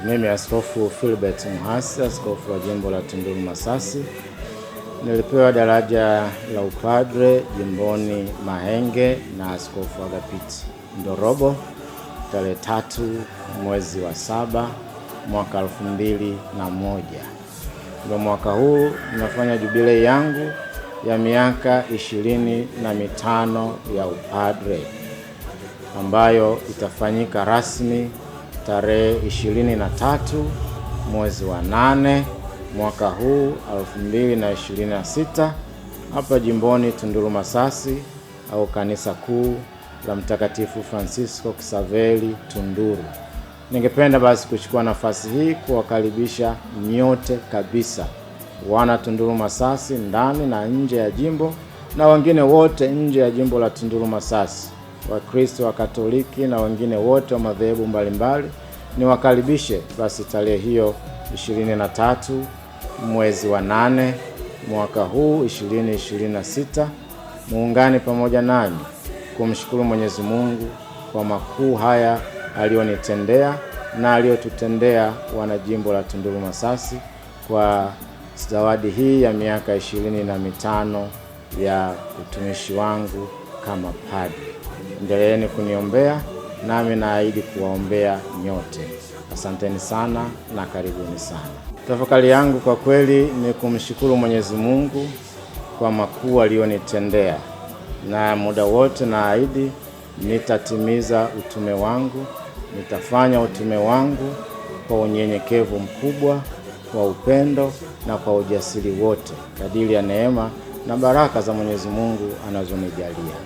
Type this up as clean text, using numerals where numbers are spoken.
Mimi Askofu Philbert Mhasi, askofu wa jimbo la Tunduru Masasi, nilipewa daraja la upadre jimboni Mahenge na Askofu Agapiti Ndorobo tarehe 3 mwezi wa 7 mwaka 2001. Ndio mwaka huu ninafanya jubilei yangu ya miaka 25 ya upadre ambayo itafanyika rasmi tarehe 23 mwezi wa 8 mwaka huu 2026 hapa jimboni Tunduru Masasi au kanisa kuu la Mtakatifu Francisco Xaveri Tunduru. Ningependa basi kuchukua nafasi hii kuwakaribisha nyote kabisa, wana Tunduru Masasi ndani na nje ya jimbo na wengine wote nje ya jimbo la Tunduru Masasi, Wakristo wa Katoliki na wengine wote wa madhehebu mbalimbali. Niwakaribishe basi tarehe hiyo 23 mwezi wa 8 mwaka huu 2026, muungane pamoja nami kumshukuru Mwenyezi Mungu kwa makuu haya alionitendea na aliotutendea wana jimbo la Tunduru Masasi kwa zawadi hii ya miaka 25 ya utumishi wangu kama padri. Endeleeni kuniombea nami naahidi kuwaombea nyote. Asanteni sana na karibuni sana. Tafakari yangu kwa kweli ni kumshukuru Mwenyezi Mungu kwa makuu alionitendea, na muda wote naahidi nitatimiza utume wangu, nitafanya utume wangu kwa unyenyekevu mkubwa, kwa upendo na kwa ujasiri wote, kadiri ya neema na baraka za Mwenyezi Mungu anazonijalia.